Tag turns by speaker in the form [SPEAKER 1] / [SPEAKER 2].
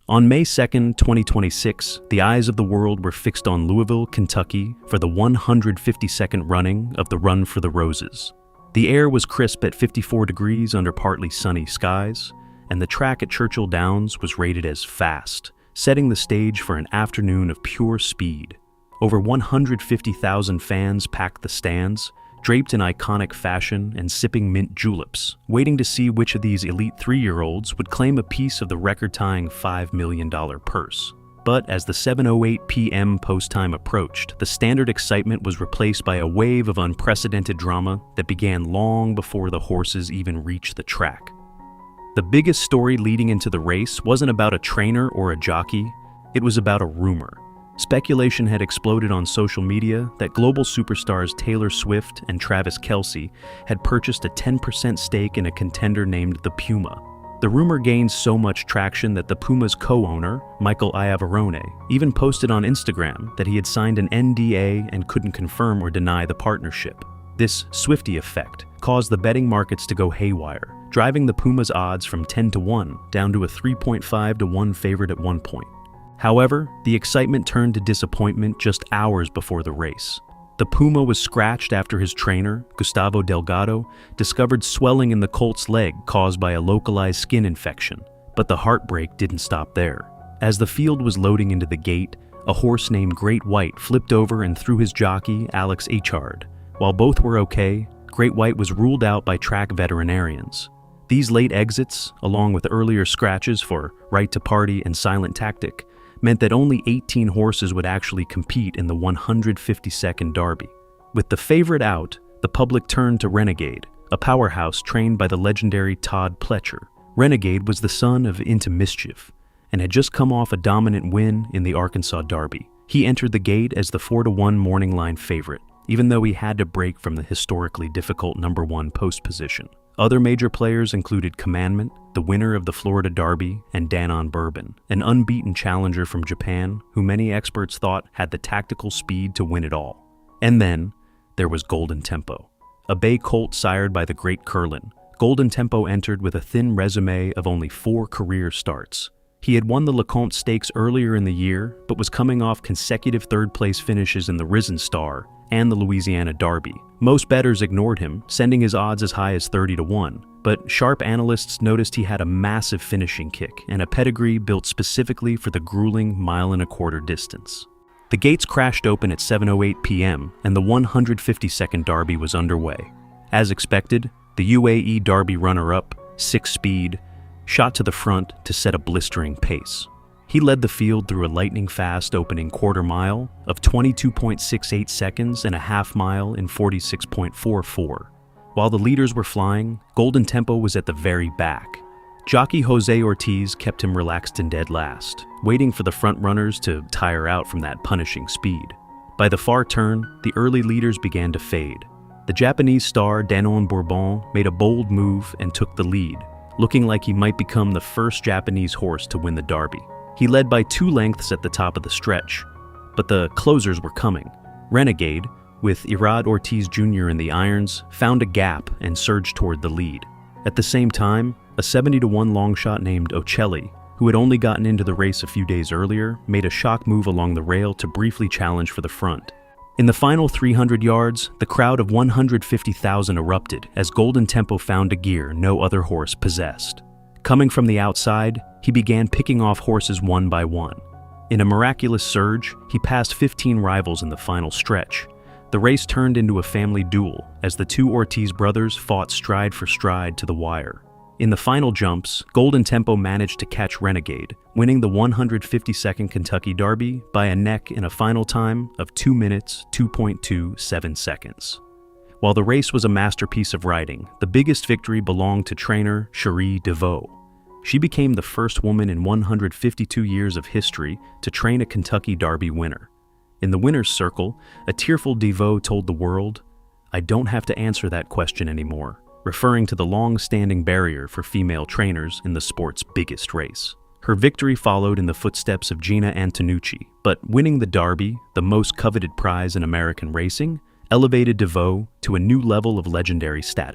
[SPEAKER 1] On May 2, 2026, the eyes of the world were fixed on Louisville, Kentucky for the 152nd running of the Run for the Roses. The air was crisp at 54 degrees under partly sunny skies, and the track at Churchill Downs was rated as fast, setting the stage for an afternoon of pure speed. Over 150,000 fans packed the stands, draped in iconic fashion and sipping mint juleps, waiting to see which of these elite 3-year-olds would claim a piece of the record-tying $5 million purse. But as the 7:08 p.m. post time approached, the standard excitement was replaced by a wave of unprecedented drama that began long before the horses even reached the track. The biggest story leading into the race wasn't about a trainer or a jockey, it was about a rumor. Speculation had exploded on social media that global superstars Taylor Swift and Travis Kelce had purchased a 10% stake in a contender named the Puma. The rumor gained so much traction that the Puma's co-owner, Michael Iavarone, even posted on Instagram that he had signed an NDA and couldn't confirm or deny the partnership. This Swiftie effect caused the betting markets to go haywire, driving the Puma's odds from 10-1 down to a 3.5-1 favorite at one point. However, the excitement turned to disappointment just hours before the race. The Puma was scratched after his trainer, Gustavo Delgado, discovered swelling in the colt's leg caused by a localized skin infection, but the heartbreak didn't stop there. As the field was loading into the gate, a horse named Great White flipped over and threw his jockey, Alex Achard. While both were okay, Great White was ruled out by track veterinarians. These late exits, along with earlier scratches for Right to Party and Silent Tactic, meant that only 18 horses would actually compete in the 152nd Derby. With the favorite out, the public turned to Renegade, a powerhouse trained by the legendary Todd Pletcher. Renegade was the son of Into Mischief and had just come off a dominant win in the Arkansas Derby. He entered the gate as the 4-1 morning line favorite, even though he had to break from the historically difficult number 1 post position. Other major players included Commandment, the winner of the Florida Derby, and Danon Bourbon, an unbeaten challenger from Japan who many experts thought had the tactical speed to win it all. And then, there was Golden Tempo, a bay colt sired by the great Curlin. Golden Tempo entered with a thin resume of only 4 career starts. He had won the LeCompte Stakes earlier in the year, but was coming off consecutive third-place finishes in the Risen Star and the Louisiana Derby. Most bettors ignored him, sending his odds as high as 30-1, but sharp analysts noticed he had a massive finishing kick and a pedigree built specifically for the grueling 1.25-mile distance. The gates crashed open at 7:08 p.m. and the 152nd Derby was underway. As expected, the UAE Derby runner-up, 6 Speed, shot to the front to set a blistering pace. He led the field through a lightning-fast opening quarter mile of 22.68 seconds and a half mile in 46.44. While the leaders were flying, Golden Tempo was at the very back. Jockey Jose Ortiz kept him relaxed and dead last, waiting for the front runners to tire out from that punishing speed. By the far turn, the early leaders began to fade. The Japanese star Danon Bourbon made a bold move and took the lead, looking like he might become the first Japanese horse to win the Derby. He led by 2 lengths at the top of the stretch, but the closers were coming. Renegade, with Irad Ortiz Jr. in the irons, found a gap and surged toward the lead. At the same time, a 70-1 long shot named Ocelli, who had only gotten into the race a few days earlier, made a shock move along the rail to briefly challenge for the front. In the final 300 yards, the crowd of 150,000 erupted as Golden Tempo found a gear no other horse possessed. Coming from the outside, he began picking off horses one by one. In a miraculous surge, he passed 15 rivals in the final stretch. The race turned into a family duel as the 2 Ortiz brothers fought stride for stride to the wire. In the final jumps, Golden Tempo managed to catch Renegade, winning the 152nd Kentucky Derby by a neck in a final time of 2 minutes, 2.27 seconds. While the race was a masterpiece of riding, the biggest victory belonged to trainer Cherie DeVaux. She became the first woman in 152 years of history to train a Kentucky Derby winner. In the winner's circle, a tearful DeVaux told the world, "I don't have to answer that question anymore," referring to the long-standing barrier for female trainers in the sport's biggest race. Her victory followed in the footsteps of Gina Antonucci, but winning the Derby, the most coveted prize in American racing, elevated DeVaux to a new level of legendary status.